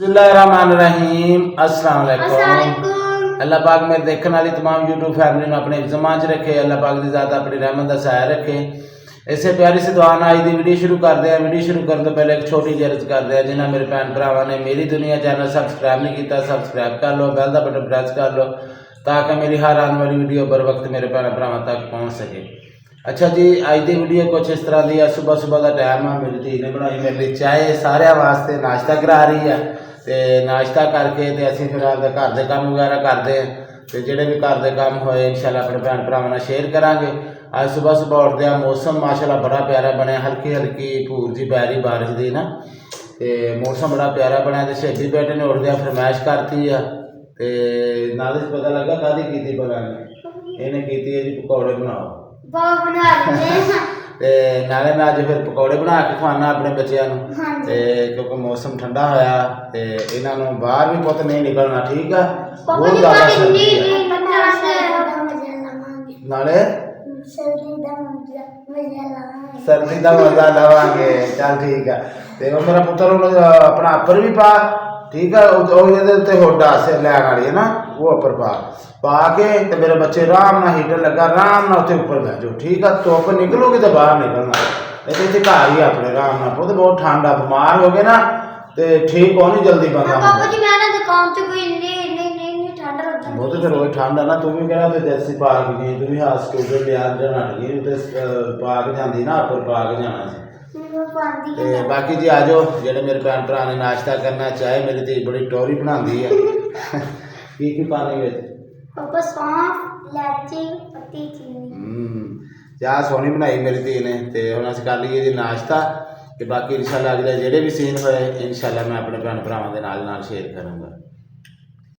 बिस्मिल्लाहिर्रहमानिर्रहीम अस्सलाम वालेकुम। अल्लाह पाक मेरे देखने वाली तमाम यूट्यूब फैमिली में अपने ज़मान च रखे। अल्लाह पाक की ज़ात अपनी रहमत का साया रखे। इसे प्यारी सी दुआ नाल दी वीडियो शुरू करते हैं। वीडियो शुरू करने तो पहले एक छोटी जी अर्ज करते हैं, जिन्हें मेरे भैन भरावां ने मेरी दुनिया चैनल सबसक्राइब नहीं किया सबसक्राइब कर लो, बेल का बटन प्रेस कर लो ताकि मेरी हर आने वाली वीडियो बर वक्त मेरे भैन भरावां तक पहुँच सके। अच्छा जी, अज की वीडियो कुछ इस तरह की है। सुबह सुबह का टाइम है, मेरी धी ने बनाई मेरे लिए चाय, सारे वास्ते नाश्ता करा रही है। तो नाश्ता करके तो असीं फिर आपके घर के काम वगैरह करते हैं। तो जोड़े भी घर के काम होए इंशाल्लाह अपने भैन भरावां नाल शेयर करांगे। आज सुबह सुबह उठते हैं, मौसम माशाल्लाह बड़ा प्यारा बनया, हल्की हल्की भूर जी पै रही बारिश की ना। तो मौसम बड़ा प्यारा बनया। तो शेबी बेटे ने उठदे फरमाइश करती है। तो नाले पता लगा कादी की भला इन्हें की है जी पकौड़े बनाओ। ते नाले मैं अज फिर पकौड़े बना के खवाना अपने बच्चों क्योंकि मौसम ठंडा होया ते इन्हों बाहर भी पुत नहीं निकलना। ठीक है, बहुत ज़्यादा सर्दी है। नाले सर्दी का मजा लवांगे। चल ठीक है। तो मेरा पुत्र अपना अपर भी पा, ठीक है, होडा से लैन वाली है ना, वो अपर पा के तो मेरे बच्चे आराम ना हीटर लगा आराम ना उत्थे उपर बह जाओ। ठीक है, धुप निकलोगे तो बाहर निकलना, नहीं तो घर ही अपने आराम ना। पुत बहुत ठंडा, बीमार हो गए ना तो ठीक हो नहीं जल्दी बंदा। वो तो फिर वही ठंड है ना। तू भी कहना तो जैसी पार्क गई, तू भी हॉस्पिटल लिया नट गई तो पार्क जाती ना, उपर पार्क जाना सी। बाकी जी आ जाओ, जेडे मेरे भैन भरा ने नाश्ता करना, चाहे मेरी धी बड़ी टोरी बनाती है। की पानी चाह सोहनी बनाई मेरी धी ने। तो हम अस कर लीए जी नाश्ता। तो बाकी इंशाल्लाह अगले जेडे भी सीन होए इंशाल्लाह मैं अपने भैन भरावां दे नाल शेयर करूँगा।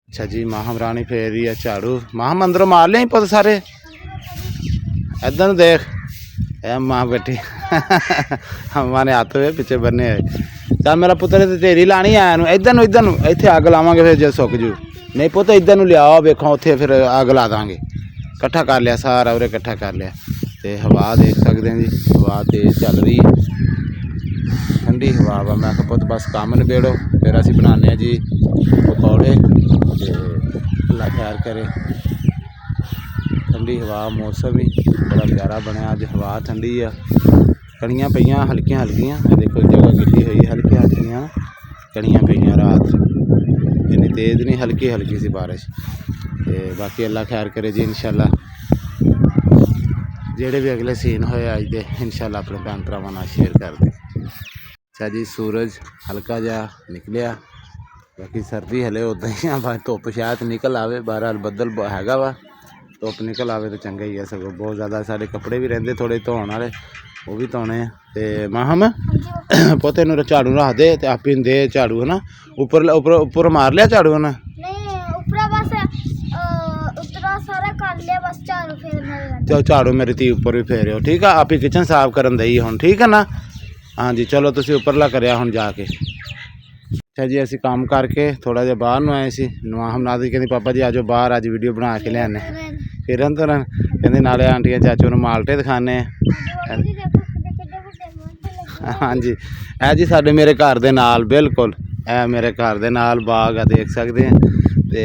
अच्छा जी, माहम रानी फेर रही है झाड़ू। माहम अंदरों मार लिया पुत सारे, इधर देख ए माँ बेटी। अम्मा ने हाथ हुए पिछे बन्ने हुए। चल मेरा पुत्र तेरी लानी आया इधर इतने अग लावे फिर जो सुक जू। नहीं पुत इधर लियाओ, वेखो उत्थे फिर अग ला देंगे। कट्ठा कर लिया सारा उरे कट्ठा कर लिया। तो हवा देख सकते हैं जी, हवा तेज चल रही है, ठंडी हवा वा। मैं पुत बस काम निबेड़ो फिर असीं बनाने जी पकौड़े। अल्लाह खैर करे, ठंडी हवा, मौसम भी बड़ा प्यारा बनया। अज हवा ठंडी है, कणियां पईयां हल्कियां हल्कियां। देखो जगह गिल्ली हुई, हल्कियां हल्कियां कणियां पईयां। रात इन्नी तेज़ नहीं, हल्की हल्की सी बारिश। तो बाकी अल्लाह खैर करे जी। इंशाल्लाह जेड़े भी अगले सीन होए अज दे इंशाल्लाह अपने भैन भरावां नाल शेयर करदे। अच्छा जी, सूरज हल्का जा निकलिया, बाकी सर्दी हले उदा ही आ। धुप शायद निकल आवे, बहरहाल बदल हैगा वा, धुप निकल आवे तो चंगा ही है। सगों बहुत ज़्यादा साढ़े कपड़े भी रहिंदे थोड़े धोने वाले, वो भी धोने। तो माहम पोते नूं झाड़ू रख दे तो आप ही दे झाड़ू है ना। उपर उपर उपर मार लिया झाड़ू है ना। चलो झाड़ू मेरी धी उपर भी फेरियो। ठीक है, आप ही किचन साफ करन दई हुण। ठीक है ना। हाँ जी, चलो तुसीं उपरला करिया हुण जाके। अच्छा जी, असीं काम करके थोड़ा जिहा बाहर नूं आए सी। माहम नादी कहती पापा जी आजो बाहर, अज वीडियो बना के लियाने। फिरन तुरन कहते नाले आंटियां चाचू नूं माल्टे दिखाने। हाँ जी, है जी साडे मेरे घर दे नाल बिल्कुल, है मेरे घर दे नाल बाग आ, देख सकते हैं। तो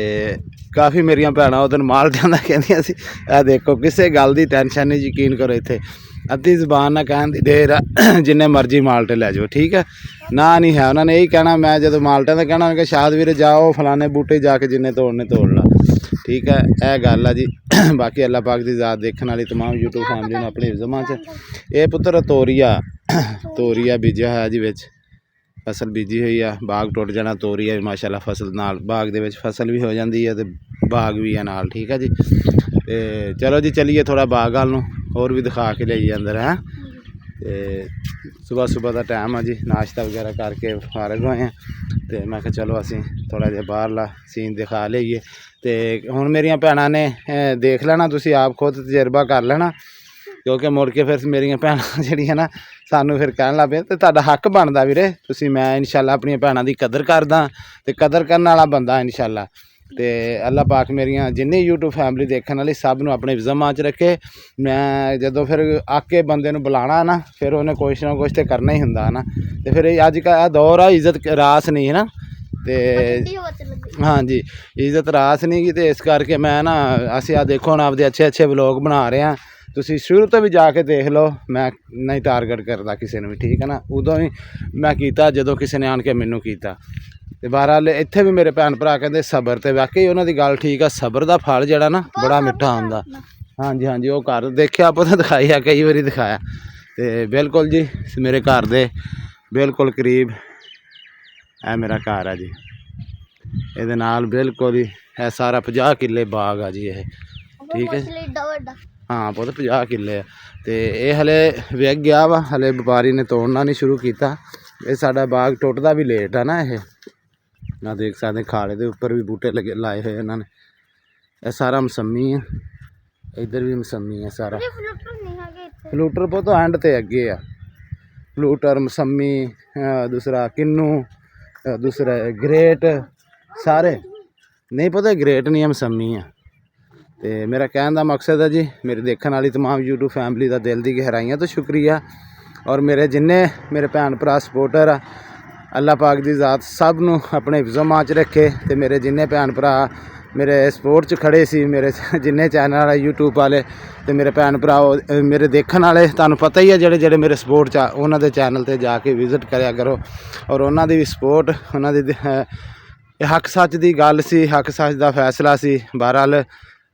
काफ़ी मेरिया भैन उस दिन माल्टियां दा कहंदियां सी। देखो किसी गल की टेंशन नहीं, यकीन करो। इत्थे अद्धी जबान ना कहन दी देर आ, जिन्ने मर्जी माल्टे लै जाओ। ठीक है ना, नहीं है उन्होंने यही कहना। मैं जो माल्टियां का कहना कि शायद वीर जाओ फलाने बूटे जाके जिन्ने तोड़ने तोड़ ला। ठीक है, यह गल है जी। बाकी अल्लाह पाक की ज़ात देखने वाली तमाम यूट्यूब फैमिली ने अपनी जमा च ये पुत्र तोरिया बीजा है जी। बिच फसल बीजी हुई है, बाग टुट जाना, तोरिया भी माशाल्लाह फसल नाल बाग दे विच फसल भी हो जाती है तो बाग भी है नाल। ठीक है जी। तो चलो जी चलिए थोड़ा बाग वाल नूं होर भी दिखा के लियाइए अंदर है। तो सुबह सुबह का टाइम है जी, नाश्ता वगैरह करके फारग होए हैं। तो मैं चलो असीं थोड़ा जिहा बाहरला सीन दिखा लईए। तो हुण मेरिया भैनां ने देख लेना, तुसीं आप खुद तजर्बा कर लेना, क्योंकि मुड़ के फिर मेरिया भैनां जिहड़ियां ना सानू फिर कहन लग पे तो तुहाडा हक बनदा वीरे। तुसीं मैं इंशाल्लाह अपनी भैनां दी कदर करदा ते कदर करन वाला बंदा इंशाल्लाह। तो अल्लाह पाक मेरिया जिन्नी यूट्यूब फैमिली देखने वाली सब नूं अपने ज़िम्मा च रखे। मैं जदों फिर आके बंदे नूं बुलाना ना, फिर उन्हें कुछ ना कुछ तो करना ही हुंदा ना। तो फिर अज का दौर आ इज्जत रास नहीं है ना। ਤੇ ਹਾਂਜੀ ਇੱਜ਼ਤ ਰਾਸ ਨਹੀਂ ਗੀ। ਤੇ ਇਸ ਕਰਕੇ ਮੈਂ ਨਾ ਅਸੀਂ ਆ ਦੇਖੋ ਹੁਣ ਆਪਦੇ ਅੱਛੇ ਵਲੋਗ ਬਣਾ ਰਹੇ ਹਾਂ। ਤੁਸੀਂ ਸ਼ੁਰੂ ਤੋਂ ਵੀ ਜਾ ਕੇ ਦੇਖ ਲਓ। ਮੈਂ ਨਹੀਂ ਟਾਰਗੇਟ ਕਰਦਾ ਕਿਸੇ ਨੂੰ ਵੀ, ਠੀਕ ਹੈ ਨਾ। ਉਦੋਂ ਹੀ ਮੈਂ ਕੀਤਾ ਜਦੋਂ ਕਿਸੇ ਨੇ ਆਣ ਕੇ ਮੈਨੂੰ ਕੀਤਾ। ਤੇ ਬਹਰਹਾਲ ਇੱਥੇ ਵੀ ਮੇਰੇ ਭੈਣ ਭਰਾ ਕਹਿੰਦੇ ਸਬਰ, ਤੇ ਵਾਕਈ ਉਹਨਾਂ ਦੀ ਗੱਲ ਠੀਕ ਆ। ਸਬਰ ਦਾ ਫਲ ਜਿਹੜਾ ਨਾ ਬੜਾ ਮਿੱਠਾ ਹੁੰਦਾ। ਹਾਂਜੀ ਉਹ ਘਰ ਦੇਖਿਆ ਆਪਾਂ ਤਾਂ ਦਿਖਾਈ ਆ, ਕਈ ਵਾਰੀ ਦਿਖਾਇਆ। ਤੇ ਬਿਲਕੁਲ ਜੀ ਮੇਰੇ ਘਰ ਦੇ ਬਿਲਕੁਲ ਕਰੀਬ ਇਹ ਮੇਰਾ ਘਰ ਆ ਜੀ। ਇਹਦੇ ਨਾਲ ਬਿਲਕੁਲ ਹੀ ਇਹ ਸਾਰਾ 50 ਕਿੱਲੇ ਬਾਗ ਆ ਜੀ ਇਹ, ਠੀਕ ਹੈ। ਹਾਂ ਪੁੱਤ 50 ਕਿੱਲੇ ਆ। ਤੇ ਇਹ ਹਲੇ ਵਿਕ ਗਿਆ ਵਾ, ਹਲੇ ਵਪਾਰੀ ਨੇ ਤੋੜਨਾ ਨਹੀਂ ਸ਼ੁਰੂ ਕੀਤਾ। ਇਹ ਸਾਡਾ ਬਾਗ ਟੁੱਟਦਾ ਵੀ ਲੇਟ ਆ ਨਾ। ਇਹ ਨਾ ਦੇਖ ਸਕਦੇ ਖਾਲੇ ਦੇ ਉੱਪਰ ਵੀ ਬੂਟੇ ਲੱਗੇ ਲਾਏ ਹੋਏ ਇਹਨਾਂ ਨੇ। ਇਹ ਸਾਰਾ ਮਸੰਮੀ ਆ, ਇੱਧਰ ਵੀ ਮਸੰਮੀ ਆ ਸਾਰਾ। ਫਲੂਟਰ ਪੁੱਤ ਐਂਡ ਤੇ ਅੱਗੇ ਆ। ਫਲੂਟਰ, ਮਸੰਮੀ, ਦੂਸਰਾ ਕਿੰਨੂ, ਦੂਸਰਾ ਗ੍ਰੇਟ, ਸਾਰੇ ਨਹੀਂ ਪਤਾ ਗ੍ਰੇਟ ਨਹੀਂ ਆ, ਮਸੰਮੀ ਆ। ਤੇ ਮੇਰਾ ਕਹਿਣ ਦਾ ਮਕਸਦ ਹੈ ਜੀ, ਮੇਰੇ ਦੇਖਣ ਵਾਲੀ तमाम YouTube ਫੈਮਿਲੀ ਦਾ ਦਿਲ ਦੀ ਗਹਿਰਾਈਆਂ ਤੋਂ ਸ਼ੁਕਰੀਆ। ਔਰ ਮੇਰੇ ਜਿੰਨੇ ਮੇਰੇ ਭੈਣ ਭਰਾ ਸਪੋਰਟਰ ਆ, ਅੱਲਾਹ ਪਾਕ ਦੀ ਜ਼ਾਤ ਸਭ ਨੂੰ ਆਪਣੇ ਹਿਫਜ਼ੋ-ਮਾਂ 'ਚ ਰੱਖੇ। ਤੇ ਮੇਰੇ ਜਿੰਨੇ ਭੈਣ ਭਰਾ ਮੇਰੇ ਸਪੋਰਟ 'ਚ ਖੜੇ ਸੀ, ਮੇਰੇ ਜਿੰਨੇ ਚੈਨਲ ਆ YouTube ਵਾਲੇ, ਤੇ ਮੇਰੇ ਭੈਣ ਭਰਾ ਮੇਰੇ ਦੇਖਣ ਵਾਲੇ, ਤੁਹਾਨੂੰ ਪਤਾ ਹੀ ਆ ਜਿਹੜੇ ਮੇਰੇ ਸਪੋਰਟ 'ਚ ਆ, ਉਹਨਾਂ ਦੇ ਚੈਨਲ 'ਤੇ ਜਾ ਕੇ ਵਿਜ਼ਿਟ ਕਰਿਆ ਕਰੋ। ਔਰ ਉਹਨਾਂ ਦੀ ਵੀ ਸਪੋਰਟ, ਉਹਨਾਂ ਦੀ ਇਹ ਹੱਕ ਸੱਚ ਦੀ ਗੱਲ ਸੀ, ਹੱਕ ਸੱਚ ਦਾ ਫੈਸਲਾ ਸੀ। ਬਹਰਹਾਲ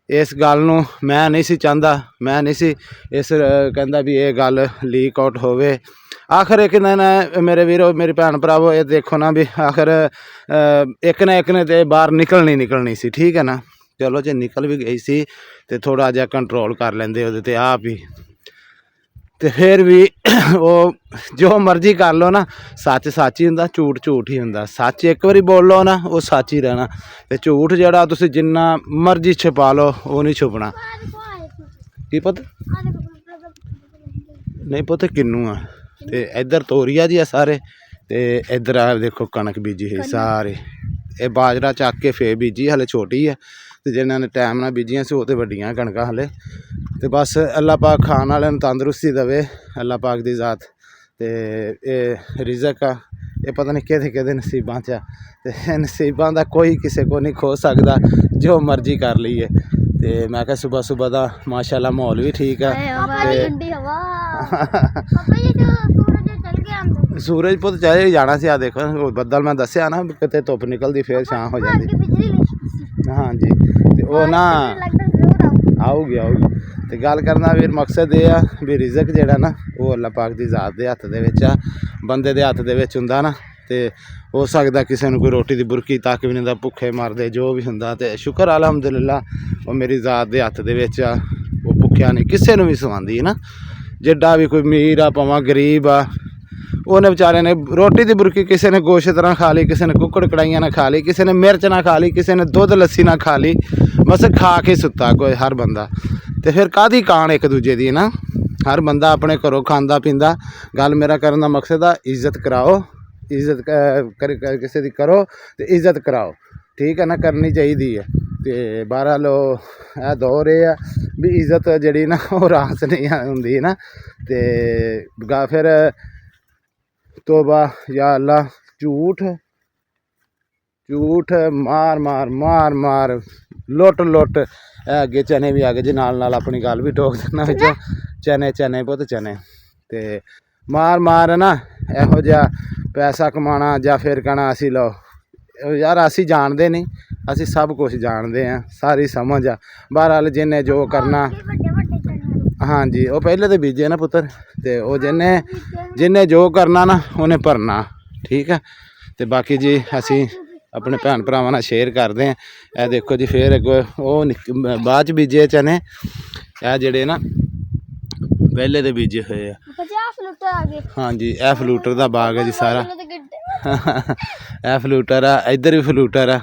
ਇਸ ਗੱਲ ਨੂੰ ਮੈਂ ਨਹੀਂ ਸੀ ਚਾਹੁੰਦਾ, ਮੈਂ ਨਹੀਂ ਸੀ ਇਸ ਕਹਿੰਦਾ ਵੀ ਇਹ ਗੱਲ ਲੀਕ ਆਊਟ ਹੋਵੇ। ਆਖਰ ਇੱਕ ਦਿਨ ਮੇਰੇ ਵੀਰੋ, ਮੇਰੇ ਭੈਣ ਭਰਾਵੋ, ਇਹ ਦੇਖੋ ਨਾ ਵੀ ਆਖਰ ਇੱਕ ਨਾ ਇੱਕ ਨੇ ਤੇ ਬਾਹਰ ਨਿਕਲਣੀ ਸੀ, ਠੀਕ ਹੈ ਨਾ। ਚਲੋ ਜੇ ਨਿਕਲ ਵੀ ਗਈ ਸੀ ਤੇ ਥੋੜ੍ਹਾ ਜਿਹਾ ਕੰਟਰੋਲ ਕਰ ਲੈਂਦੇ ਉਹਦੇ 'ਤੇ ਆਪ ਹੀ। ਤੇ ਫਿਰ ਵੀ ਉਹ ਜੋ ਮਰਜ਼ੀ ਕਰ ਲਓ ਨਾ, ਸੱਚ ਹੀ ਹੁੰਦਾ, ਝੂਠ ਹੀ ਹੁੰਦਾ। ਸੱਚ ਇੱਕ ਵਾਰੀ ਬੋਲ ਲਓ ਨਾ, ਉਹ ਸੱਚ ਹੀ ਰਹਿਣਾ। ਤੇ ਝੂਠ ਜਿਹੜਾ ਤੁਸੀਂ ਜਿੰਨਾ ਮਰਜ਼ੀ ਛੁਪਾ ਲਓ, ਉਹ ਨਹੀਂ ਛੁਪਣਾ। ਕੀ ਪਤਾ ਨਹੀਂ ਪਤਾ ਕਿੰਨੂ ਆ। ਤੇ ਇੱਧਰ ਤੋਰੀਆ ਜੀ ਆ ਸਾਰੇ। ਤੇ ਇੱਧਰ ਆ ਦੇਖੋ ਕਣਕ ਬੀਜੀ ਹੋਈ ਸਾਰੇ। ਇਹ ਬਾਜਰਾ ਚੱਕ ਕੇ ਫੇਰ ਬੀਜੀ, ਹਲੇ ਛੋਟੀ ਆ। ਤੇ ਜਿਨ੍ਹਾਂ ਨੇ ਟਾਈਮ ਨਾਲ ਬੀਜੀਆਂ ਸੀ ਉਹ ਤਾਂ ਵੱਡੀਆਂ ਕਣਕਾਂ ਹਲੇ। ਤੇ ਬਸ ਅੱਲਾਹ ਪਾਕ ਖਾਣ ਵਾਲਿਆਂ ਨੂੰ ਤੰਦਰੁਸਤੀ ਦੇਵੇ, ਅੱਲਾਹ ਪਾਕ ਦੀ ਜ਼ਾਤ। ਤੇ ਇਹ ਰਿਜ਼ਕ ਆ, ਇਹ ਪਤਾ ਨਹੀਂ ਕਿਹਦੇ ਨਸੀਬਾਂ 'ਚ ਆ। ਤੇ ਨਸੀਬਾਂ ਦਾ ਕੋਈ ਕਿਸੇ ਕੋ ਨਹੀਂ ਖੋ ਸਕਦਾ, ਜੋ ਮਰਜ਼ੀ ਕਰ ਲਈਏ। ਤੇ ਮੈਂ ਕਿਹਾ ਸੁਬਹ ਦਾ ਮਾਸ਼ਾਅੱਲਾ ਮਾਹੌਲ ਵੀ ਠੀਕ ਆ। ਸੂਰਜ ਪੁੱਤ ਚਾਹੇ ਜਾਣਾ ਸੀ। ਆ ਦੇਖੋ ਬੱਦਲ, ਮੈਂ ਦੱਸਿਆ ਨਾ ਕਿਤੇ ਧੁੱਪ ਨਿਕਲਦੀ ਫੇਰ ਛਾਂ ਹੋ ਜਾਂਦੀ। ਹਾਂਜੀ ਤੇ ਉਹ ਨਾ ਆਊਗੀ। ਤੇ ਗੱਲ ਕਰਨ ਦਾ ਵੀਰ ਮਕਸਦ ਇਹ ਆ ਵੀ ਰਿਜ਼ਕ ਜਿਹੜਾ ਨਾ ਉਹ ਅੱਲਾਹ ਪਾਕ ਦੀ ਜ਼ਾਤ ਦੇ ਹੱਥ ਦੇ ਵਿੱਚ ਆ, ਬੰਦੇ ਦੇ ਹੱਥ ਦੇ ਵਿੱਚ ਹੁੰਦਾ ਨਾ। ਤੇ ਹੋ ਸਕਦਾ ਕਿਸੇ ਨੂੰ ਕੋਈ ਰੋਟੀ ਦੀ ਬੁਰਕੀ ਤੱਕ ਵੀ ਨਹੀਂ ਹੁੰਦਾ, ਭੁੱਖੇ ਮਰਦੇ ਜੋ ਵੀ ਹੁੰਦਾ। ਤੇ ਸ਼ੁਕਰ ਅਲਹਮਦੁਲਿਲਾ ਉਹ ਮੇਰੀ ਜ਼ਾਤ ਦੇ ਹੱਥ ਦੇ ਵਿੱਚ ਆ। ਉਹ ਭੁੱਖਿਆ ਨਹੀਂ ਕਿਸੇ ਨੂੰ ਵੀ ਸਵਾਉਂਦੀ ਹੈ ਨਾ। ਜਿੱਡਾ ਵੀ ਕੋਈ ਅਮੀਰ ਆ ਭਾਵੇਂ ਗਰੀਬ ਆ, ਉਹਨੇ ਵਿਚਾਰੇ ਨੇ ਰੋਟੀ ਦੀ ਬੁਰਕੀ ਕਿਸੇ ਨੇ ਗੋਸ਼ਤ ਨਾਲ ਖਾ ਲਈ, ਕਿਸੇ ਨੇ ਕੁੱਕੜ ਕੜਾਈਆਂ ਨਾਲ ਖਾ ਲਈ, ਕਿਸੇ ਨੇ ਮਿਰਚ ਨਾਲ ਖਾ ਲਈ, ਕਿਸੇ ਨੇ ਦੁੱਧ ਲੱਸੀ ਨਾਲ ਖਾ ਲਈ। ਬਸ ਖਾ ਕੇ ਸੁੱਤਾ ਕੋਈ ਹਰ ਬੰਦਾ। ਤੇ ਫਿਰ ਕਾਹਦੀ ਕਾਣ ਇੱਕ ਦੂਜੇ ਦੀ ਨਾ। ਹਰ ਬੰਦਾ ਆਪਣੇ ਘਰੋਂ ਖਾਂਦਾ ਪੀਂਦਾ। ਗੱਲ ਮੇਰਾ ਕਰਨ ਦਾ ਮਕਸਦ ਆ ਇੱਜ਼ਤ ਕਰਾਓ, ਇੱਜ਼ਤ ਕਿਸੇ ਦੀ ਕਰੋ ਤੇ ਇੱਜ਼ਤ ਕਰਾਓ, ਠੀਕ ਹੈ ਨਾ, ਕਰਨੀ ਚਾਹੀਦੀ ਹੈ। ਤੇ ਬਹਰਹਾਲ ਇਹ ਦੌਰ ਇਹ ਆ ਵੀ ਇੱਜ਼ਤ ਜਿਹੜੀ ਨਾ ਉਹ ਰਾਸ ਨਹੀਂ ਹੁੰਦੀ ਨਾ। ਤੇ ਫਿਰ ਤੋਬਾ ਯਾ ਅੱਲਾ, ਝੂਠ ਮਾਰ ਲੁੱਟ। ਇਹ ਅੱਗੇ ਚਨੇ ਵੀ ਆ ਗਏ ਜੀ, ਨਾਲ ਆਪਣੀ ਗੱਲ ਵੀ ਠੋਕ ਦੇਣਾ ਵਿੱਚੋਂ। ਚਨੇ ਪੁੱਤ ਚਨੇ। ਤੇ ਮਾਰ ਨਾ ਇਹੋ ਜਿਹਾ ਪੈਸਾ ਕਮਾਉਣਾ ਜਾਂ ਫਿਰ ਕਹਿਣਾ ਅਸੀਂ ਲਓ ਯਾਰ, ਅਸੀਂ ਜਾਣਦੇ ਨਹੀਂ, ਅਸੀਂ ਸਭ ਕੁਝ ਜਾਣਦੇ ਹਾਂ, ਸਾਰੀ ਸਮਝ ਆ। ਬਹਰਹਾਲ ਜਿਹਨੇ ਜੋ ਕਰਨਾ, ਹਾਂਜੀ ਉਹ ਪਹਿਲੇ ਤਾਂ ਬੀਜੇ ਨਾ ਪੁੱਤਰ। ਤੇ ਉਹ ਜਿਹਨੇ ਜੋ ਕਰਨਾ ਨਾ ਉਹਨੇ ਭਰਨਾ, ਠੀਕ ਹੈ। ਤੇ ਬਾਕੀ ਜੀ ਅਸੀਂ ਆਪਣੇ ਭੈਣ ਭਰਾਵਾਂ ਨਾਲ ਸ਼ੇਅਰ ਕਰਦੇ ਹਾਂ। ਇਹ ਦੇਖੋ ਜੀ ਫਿਰ ਅੱਗੋਂ ਉਹ ਬਾਅਦ 'ਚ ਬੀਜੇ ਚਨੇ, ਇਹ ਜਿਹੜੇ ਨਾ ਪਹਿਲੇ ਦੇ ਬੀਜੇ ਹੋਏ ਆ। ਹਾਂਜੀ ਇਹ ਫਲੂਟਰ ਦਾ ਬਾਗ ਹੈ ਜੀ ਸਾਰਾ। ਇਹ ਫਲੂਟਰ ਆ, ਇੱਧਰ ਵੀ ਫਲੂਟਰ ਆ,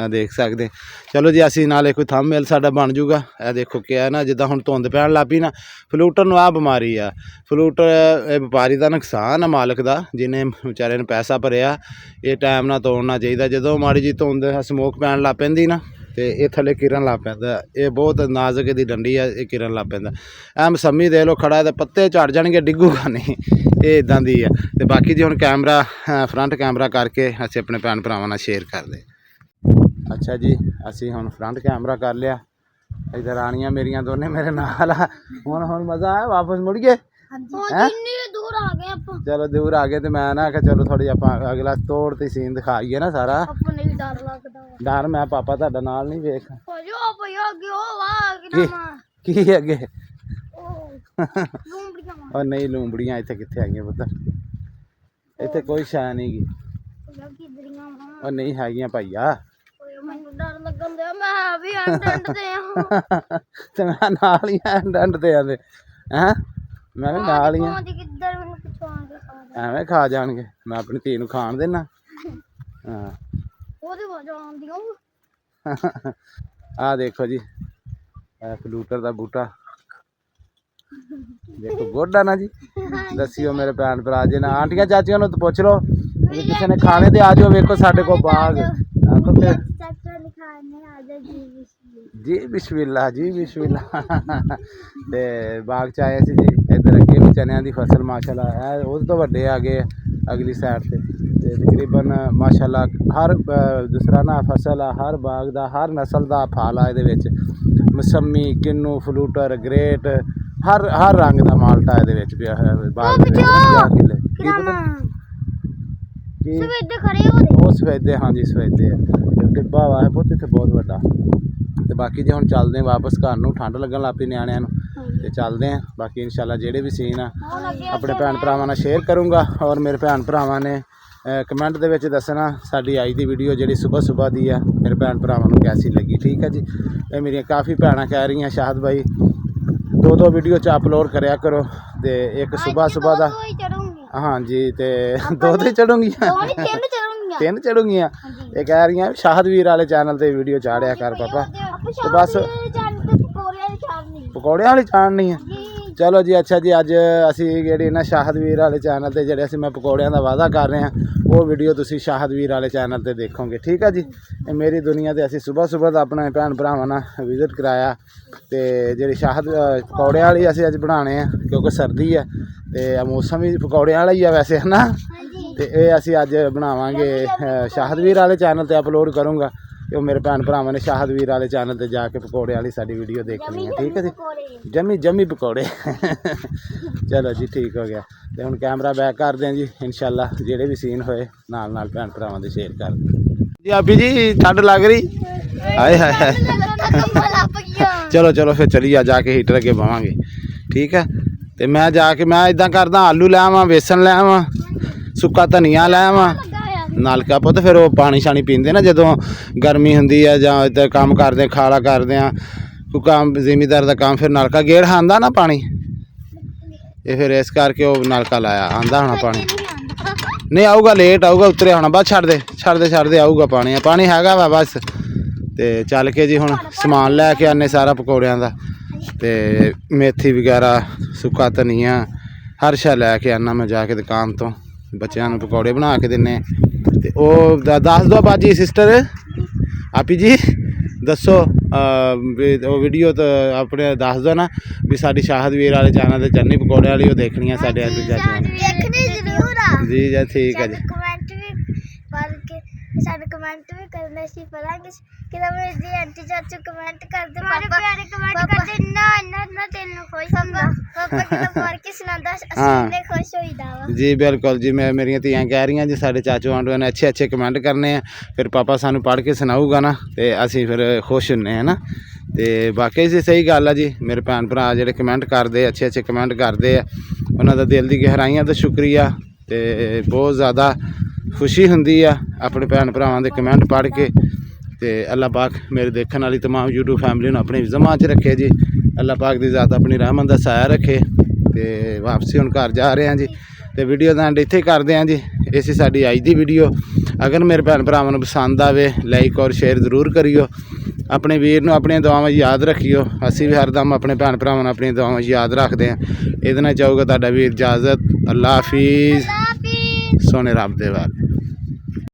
ਦੇਖ ਸਕਦੇ। ਚਲੋ ਜੀ ਅਸੀਂ ਨਾਲੇ ਕੋਈ ਥੰਬਨੇਲ ਸਾਡਾ ਬਣ ਜੂਗਾ। ਇਹ ਦੇਖੋ ਕਿ ਹੈ ਨਾ, ਜਿੱਦਾਂ ਹੁਣ ਧੁੰਦ ਪੈਣ ਲੱਗ ਪਈ ਨਾ, ਫਲੂਟਰ ਨੂੰ ਆਹ ਬਿਮਾਰੀ ਆ। ਫਲੂਟਰ ਇਹ ਵਪਾਰੀ ਦਾ ਨੁਕਸਾਨ ਆ, ਮਾਲਕ ਦਾ, ਜਿਹਨੇ ਵਿਚਾਰੇ ਨੂੰ ਪੈਸਾ ਭਰਿਆ। ਇਹ ਟਾਈਮ ਨਾਲ ਤੋੜਨਾ ਚਾਹੀਦਾ। ਜਦੋਂ ਮਾੜੀ ਜਿਹੀ ਧੁੰਦ ਸਮੋਕ ਪੈਣ ਲੱਗ ਪੈਂਦੀ ਨਾ, ਤੇ ਇਹ ਥੱਲੇ ਕਿਰਨ ਲੱਗ ਪੈਂਦਾ। ਇਹ ਬਹੁਤ ਨਾਜ਼ੁਕ ਦੀ ਡੰਡੀ ਆ, ਇਹ ਕਿਰਨ ਲੱਗ ਪੈਂਦਾ। ਐ ਮਸੰਮੀ ਦੇ ਲੋ ਖੜਾ ਤੇ ਪੱਤੇ ਝੜ ਜਾਣਗੇ, ਡਿੱਗੂਗਾ ਨਹੀਂ, ਇਹ ਇਦਾਂ ਦੀ ਆ। ਤੇ ਬਾਕੀ ਜੀ ਹੁਣ ਕੈਮਰਾ ਫਰੰਟ ਕੈਮਰਾ ਕਰਕੇ ਅਸੀਂ ਆਪਣੇ ਭੈਣ ਭਰਾਵਾਂ ਨਾਲ ਸ਼ੇਅਰ ਕਰਦੇ। ਅੱਛਾ ਜੀ, ਅਸੀਂ ਹੁਣ ਫਰੰਟ ਕੈਮਰਾ ਕਰ ਲਿਆ। ਇੱਧਰ ਆਣੀਆਂ ਮੇਰੀਆਂ ਦੋਨੇ ਮੇਰੇ ਨਾਲ ਆ। ਹੁਣ ਮਜ਼ਾ ਆਇਆ, ਵਾਪਸ ਮੁੜ ਗਏ। ਦੂਰ ਆ ਗਏ ਆਪਾਂ। ਚਲੋ ਦੂਰ ਆ ਗਏ ਤੇ ਮੈਂ ਨਾ ਕਿ ਚਲੋ ਥੋੜੀ ਆਪਾਂ ਅਗਲਾ ਤੋੜ ਤੇ ਸੀਨ ਦਿਖਾਈਏ ਨਾ ਸਾਰਾ। ਆਪਾਂ ਨੂੰ ਵੀ ਡਰ ਲੱਗਦਾ ਵਾ। ਡਰ ਮੈਂ ਪਾਪਾ ਤੁਹਾਡਾ ਨਾਲ ਨਹੀਂ ਵੇਖ। ਭਜੋ ਭਜੋ ਅੱਗੇ ਉਹ ਵਾ ਕੀ ਅੱਗੇ ਲੂੰਬੜੀਆਂ ਵਾ। ਉਹ ਨਹੀਂ, ਲੂੰਬੜੀਆਂ ਇੱਥੇ ਕਿੱਥੇ ਆਈਆਂ ਪੁੱਤਰ, ਇੱਥੇ ਕੋਈ ਸ਼ੈ ਨਹੀਂ ਗੀ। ਕਿਧਰੀਆਂ ਵਾ। ਉਹ ਨਹੀਂ ਹੈਗੀਆਂ ਭਾਈਆ। ਮੈਨੂੰ ਡਰ ਲੱਗਣ ਦਿਆ, ਮੈਂ ਵੀ ਐਂਡ ਤੇ ਆ। ਤੇ ਮੈਂ ਨਾਲ ਹੀ ਐਂਡ ਤੇ ਆਂਦੇ ਹੈਂ, ਮੈਂ ਵੀ ਨਾਲ ਹੀ ਆ। ਕਿੱਧਰ ਮੈਨੂੰ ਪਿੱਛੋਂ ਆ ਕੇ ਖਾ ਦੇ। ਐਵੇਂ ਖਾ ਜਾਣਗੇ, ਮੈਂ ਆਪਣੀ ਧੀ ਨੂੰ ਖਾਣ ਦੇਣਾ। ਹਾਂ ਉਹਦੇ ਵਜੋਂ ਆਉਂਦੀਆਂ। ਆਹ ਦੇਖੋ ਜੀ, ਫਲੂਟਰ ਦਾ ਬੂਟਾ ਦੇਖੋ, ਗੋਡਾ ਨਾ ਜੀ। ਦੱਸਿਓ ਮੇਰੇ ਭੈਣ ਭਰਾ ਜੀ ਨਾ, ਆਂਟੀਆਂ ਚਾਚੀਆਂ ਨੂੰ ਪੁੱਛ ਲਓ ਜੇ ਕਿਸੇ ਨੇ ਖਾਣੇ ਤੇ ਆ ਜਾਓ। ਵੇਖੋ ਸਾਡੇ ਕੋਲ ਬਾਗ। ਜੀ ਬਿਸਮਿਲ੍ਲਾ, ਜੀ ਬਿਸਮਿਲ੍ਲਾ। ਤੇ ਬਾਗ ਚ ਆਏ ਸੀ ਜੀ। ਇੱਧਰ ਅੱਗੇ ਵੀ ਚਨਿਆਂ ਦੀ ਫਸਲ ਮਾਸ਼ਾਅੱਲਾ ਹੈ, ਉਹਦੇ ਤੋਂ ਵੱਡੇ ਆ ਗਏ ਅਗਲੀ ਸਾਈਡ ਤੇ ਤਕਰੀਬਨ ਮਾਸ਼ਾਅੱਲਾ ਹਰ ਦੂਸਰਾ ਨਾ ਫਸਲ ਆ, ਹਰ ਬਾਗ ਦਾ ਹਰ ਨਸਲ ਦਾ ਫਲ ਆ ਇਹਦੇ ਵਿੱਚ। ਮਸੰਮੀ, ਕਿੰਨੂ, ਫਲੂਟਰ, ਗ੍ਰੇਟ, ਹਰ ਰੰਗ ਦਾ ਮਾਲਟਾ ਇਹਦੇ ਵਿੱਚ ਪਿਆ ਹੋਇਆ ਬਾਗ ਦੇ ਵਿੱਚ। 50 ਕਿੱਲੇ ਕੀ ਪਤਾ ਕੀ ਸਵੇਦੇ ਖੜੇ ਹੋ ਉਹ ਸਫੈਦੇ, ਹਾਂਜੀ ਸਫੈਦੇ ਆ। ਟਿੱਬਾ ਵਾ ਪੁੱਤ ਇੱਥੇ ਬਹੁਤ ਵੱਡਾ। ਤੇ ਬਾਕੀ ਜੇ ਹੁਣ ਚੱਲਦੇ ਵਾਪਸ ਘਰ ਨੂੰ, ਠੰਡ ਲੱਗਣ ਲੱਗ ਪਈ ਨਿਆਣਿਆਂ ਨੂੰ, ਤੇ ਚੱਲਦੇ ਆ। ਬਾਕੀ ਇਨਸ਼ਾਅੱਲਾ ਜਿਹੜੇ ਵੀ ਸੀਨ ਆ ਆਪਣੇ ਭੈਣ ਭਰਾਵਾਂ ਨਾਲ ਸ਼ੇਅਰ ਕਰੂੰਗਾ। ਔਰ ਮੇਰੇ ਭੈਣ ਭਰਾਵਾਂ ਨੇ ਕਮੈਂਟ ਦੇ ਵਿੱਚ ਦੱਸਣਾ ਸਾਡੀ ਅੱਜ ਦੀ ਵੀਡੀਓ ਜਿਹੜੀ ਸਵੇਰ ਦੀ ਆ ਮੇਰੇ ਭੈਣ ਭਰਾਵਾਂ ਨੂੰ ਕੈਸੀ ਲੱਗੀ। ਠੀਕ ਹੈ ਜੀ। ਇਹ ਮੇਰੀਆਂ ਕਾਫੀ ਭੈਣਾਂ ਕਹਿ ਰਹੀਆਂ ਸ਼ਾਹਦ ਭਾਈ 2 ਵੀਡੀਓ 'ਚ ਅਪਲੋਡ ਕਰਿਆ ਕਰੋ। ਤੇ ਇੱਕ ਸਵੇਰ ਦਾ, ਹਾਂਜੀ, ਤੇ 2 ਤੇ ਚੜੂੰਗੀਆਂ, 3 ਚੜੂੰਗੀਆਂ। ਇਹ ਕਹਿ ਰਹੀਆਂ ਸ਼ਾਹਦ ਵੀਰ ਵਾਲੇ ਚੈਨਲ ਤੇ ਵੀਡੀਓ ਚਾੜਿਆ ਕਰ ਪਾਪਾ। ਤੇ ਬਸ ਪਕੌੜਿਆਂ ਵਾਲੀ ਚਾੜਨੀ ਆ। ਚਲੋ ਜੀ, ਅੱਛਾ ਜੀ, ਅੱਜ ਅਸੀਂ ਜਿਹੜੀ ਨਾ ਸ਼ਾਹਦ ਵੀਰ ਵਾਲੇ ਚੈਨਲ ਤੇ ਜਿਹੜੇ ਅਸੀਂ ਮੈਂ ਪਕੌੜਿਆਂ ਦਾ ਵਾਅਦਾ ਕਰ ਰਹੇ ਹਾਂ, ਉਹ ਵੀਡੀਓ ਤੁਸੀਂ ਸ਼ਾਹਦ ਵੀਰ ਵਾਲੇ ਚੈਨਲ ਤੇ ਦੇਖੋਗੇ। ਠੀਕ ਹੈ ਜੀ। ਇਹ ਮੇਰੀ ਦੁਨੀਆ ਤੇ ਅਸੀਂ ਸਵੇਰ ਦਾ ਆਪਣੇ ਭੈਣ ਭਰਾਵਾਂ ਨਾਲ ਵਿਜ਼ਿਟ ਕਰਾਇਆ। ਤੇ ਜਿਹੜੀ ਸ਼ਾਹਦ ਪਕੌੜਿਆਂ ਵਾਲੀ ਅਸੀਂ ਅੱਜ ਬਣਾਉਣੇ ਆ, ਕਿਉਂਕਿ ਸਰਦੀ ਹੈ ਤੇ ਮੌਸਮ ਵੀ ਪਕੌੜਿਆਂ ਵਾਲਾ ਹੀ ਆ ਵੈਸੇ, ਹੈ ਨਾ। ਤੇ ਇਹ ਅਸੀਂ ਅੱਜ ਬਣਾਵਾਂਗੇ ਸ਼ਾਹਦ ਵੀਰ ਵਾਲੇ ਚੈਨਲ ਤੇ ਅਪਲੋਡ ਕਰੂੰਗਾ। ਤੇ ਉਹ ਮੇਰੇ ਭੈਣ ਭਰਾਵਾਂ ਨੇ ਸ਼ਾਹਦ ਵੀਰ ਵਾਲੇ ਚੈਨਲ ਤੇ ਜਾ ਕੇ ਪਕੌੜੇ ਵਾਲੀ ਸਾਡੀ ਵੀਡੀਓ ਦੇਖਣੀ ਹੈ। ਠੀਕ ਹੈ ਜੀ, ਜੰਮੀ ਪਕੌੜੇ। ਚਲੋ ਜੀ, ਠੀਕ ਹੋ ਗਿਆ। ਤੇ ਹੁਣ ਕੈਮਰਾ ਬੈਕ ਕਰਦੇ ਹਾਂ ਜੀ। ਇਨਸ਼ਾਅੱਲਾ ਜਿਹੜੇ ਵੀ ਸੀਨ ਹੋਏ ਨਾਲ ਭੈਣ ਭਰਾਵਾਂ ਦੇ ਸ਼ੇਅਰ ਕਰ ਜੀ। ਆਪੀ ਜੀ ਠੰਡ ਲੱਗ ਰਹੀ, ਹਾਏ ਹਾਏ। ਚਲੋ ਫਿਰ ਚਲੀਏ, ਜਾ ਕੇ ਹੀਟਰ ਅੱਗੇ ਬਾਵਾਂਗੇ। ਠੀਕ ਹੈ। ਤੇ ਮੈਂ ਜਾ ਕੇ ਮੈਂ ਇਦਾਂ ਕਰਦਾ, ਆਲੂ ਲੈ ਆਵਾਂ, ਵੇਸਣ ਲੈ ਆਵਾਂ, ਸੁੱਕਾ ਧਨੀਆ ਲੈ ਆਵਾਂ ਨਾਲ। ਕਾ ਪੁੱਤ ਫਿਰ ਉਹ ਪਾਣੀ ਸ਼ਾਣੀ ਪੀਂਦੇ ਨਾ ਜਦੋਂ ਗਰਮੀ ਹੁੰਦੀ ਆ, ਜਾਂ ਇੱਧਰ ਕੰਮ ਕਰਦੇ ਖਾਲਾ ਕਰਦੇ ਆ, ਕੋਈ ਕੰਮ ਜ਼ਿਮੀਦਾਰ ਦਾ ਕੰਮ, ਫਿਰ ਨਲਕਾ ਗੇੜ ਆਉਂਦਾ ਨਾ ਪਾਣੀ। ਇਹ ਫਿਰ ਇਸ ਕਰਕੇ ਉਹ ਨਲਕਾ ਲਾਇਆ, ਆਉਂਦਾ ਹੋਣਾ ਪਾਣੀ। ਨਹੀਂ ਆਊਗਾ, ਲੇਟ ਆਊਗਾ, ਉਤਰਿਆ ਹੋਣਾ। ਬਸ ਛੱਡਦੇ ਆਊਗਾ ਪਾਣੀ ਹੈਗਾ ਵਾ ਬਸ। ਤੇ ਚੱਲ ਕੇ ਜੀ ਹੁਣ ਸਮਾਨ ਲੈ ਕੇ ਆਨੇ ਸਾਰਾ ਪਕੌੜਿਆਂ ਦਾ, ਤੇ ਮੇਥੀ ਵਗੈਰਾ, ਸੁੱਕਾ ਧਨੀਆ, ਹਰ ਸ਼ੈ ਲੈ ਕੇ ਆਨਾ ਮੈਂ ਜਾ ਕੇ ਦੁਕਾਨ ਤੋਂ। ਬੱਚਿਆਂ ਨੂੰ ਪਕੌੜੇ ਬਣਾ ਕੇ ਦਿੰਨੇ। ਤੇ ਉਹ ਦੱਸ ਦਿਓ ਬਾਜੀ ਸਿਸਟਰ ਆਪੀ ਜੀ, ਦੱਸੋ ਉਹ ਵੀਡੀਓ ਤਾਂ ਆਪਣੇ ਦੱਸ ਦਿਓ ਨਾ ਵੀ ਸਾਡੀ ਸ਼ਾਹਦ ਵੀਰ ਵਾਲੇ ਚੈਨਲ ਤੇ ਚੰਨੀ ਪਕੌੜੇ ਵਾਲੀ ਉਹ ਦੇਖਣੀ ਆ ਸਾਡੇ ਅੱਜ ਜੀ। ਠੀਕ ਹੈ ਜੀ। ਸਾਡੇ ਕਮੈਂਟ ਵੀ ਕਰਨੇ ਸੀ ਪੜਾਂਗੇ ਕਿ ਮੇਰੀ ਆਂਟੀ ਚਾਚੂ ਕਮੈਂਟ ਕਰਦੇ, ਪਾਪਾ ਪਿਆਰੇ ਕਮੈਂਟ ਕਰਦੇ ਨਾ ਤੈਨੂੰ ਖੁਸ਼ ਹੁੰਦਾ ਪਾਪਾ ਕਿਤੇ ਪੜ੍ਹ ਕੇ ਸੁਣਾਉਂਦਾ, ਅਸੀਂ ਨੇ ਖੁਸ਼ ਹੋਈਦਾ ਵਾ ਜੀ। ਬਿਲਕੁਲ ਜੀ, ਮੇਰੀਆਂ ਧੀਆਂ ਕਹਿ ਰਹੀਆਂ ਜੀ ਸਾਡੇ ਚਾਚੂ ਆਂਟੂਆਂ ਨੇ ਅੱਛੇ ਕਮੈਂਟ ਕਰਨੇ ਆ, ਫਿਰ ਪਾਪਾ ਸਾਨੂੰ ਪੜ੍ਹ ਕੇ ਸੁਣਾਊਗਾ ਨਾ ਤੇ ਅਸੀਂ ਫਿਰ ਖੁਸ਼ ਹੁੰਨੇ ਹਾਂ ਨਾ। ਤੇ ਬਾਕੀ ਜੀ ਸਹੀ ਗੱਲ ਆ ਜੀ। ਮੇਰੇ ਭੈਣ ਭਰਾ ਜਿਹੜੇ ਕਮੈਂਟ ਕਰਦੇ ਅੱਛੇ ਕਮੈਂਟ ਕਰਦੇ ਆ, ਉਹਨਾਂ ਦਾ ਦਿਲ ਦੀ ਗਹਿਰਾਈਆਂ ਦਾ ਸ਼ੁਕਰੀਆ। ਤੇ ਬਹੁਤ ਜ਼ਿਆਦਾ ਖੁਸ਼ੀ ਹੁੰਦੀ ਆ ਆਪਣੇ ਭੈਣ ਭਰਾਵਾਂ ਦੇ ਕਮੈਂਟ ਪੜ੍ਹ ਕੇ। ਤੇ ਅੱਲਾਹ ਪਾਕ ਮੇਰੇ ਦੇਖਣ ਵਾਲੀ तमाम YouTube ਫੈਮਿਲੀ ਨੂੰ ਆਪਣੀ ਜ਼ਮਾਂ 'ਚ ਰੱਖੇ ਜੀ। ਅੱਲਾਹ ਪਾਕ ਦੀ ਜ਼ਾਤ ਆਪਣੀ ਰਹਿਮਤ ਦਾ ਸਾਇਆ ਰੱਖੇ। ਤੇ ਵਾਪਸੀ ਹੁਣ ਘਰ ਜਾ ਰਹੇ ਹਾਂ ਜੀ। ਤੇ ਵੀਡੀਓ ਦਾ ਐਂਡ ਇੱਥੇ ਕਰਦੇ ਹਾਂ ਜੀ। ਇਹ ਸੀ ਸਾਡੀ ਅੱਜ ਦੀ ਵੀਡੀਓ। ਅਗਰ ਮੇਰੇ ਭੈਣ ਭਰਾਵਾਂ ਨੂੰ ਪਸੰਦ ਆਵੇ, ਲਾਈਕ ਔਰ ਸ਼ੇਅਰ ਜ਼ਰੂਰ ਕਰਿਓ। ਆਪਣੇ ਵੀਰ ਨੂੰ ਆਪਣੀਆਂ ਦੁਆਵਾਂ 'ਚ ਯਾਦ ਰੱਖਿਓ। ਅਸੀਂ ਵੀ ਹਰਦਮ ਆਪਣੇ ਭੈਣ ਭਰਾਵਾਂ ਨੂੰ ਆਪਣੀਆਂ ਦੁਆਵਾਂ 'ਚ ਯਾਦ ਰੱਖਦੇ ਹਾਂ। ਇਹਦੇ ਨਾਲ ਚਾਹੂਗਾ ਤੁਹਾਡਾ ਵੀਰ ਇਜਾਜ਼ਤ। ਅੱਲਾ ਹਾਫਿਜ਼, ਸੋਹਣੇ ਰੱਬ ਦੇ ਵਾਲ।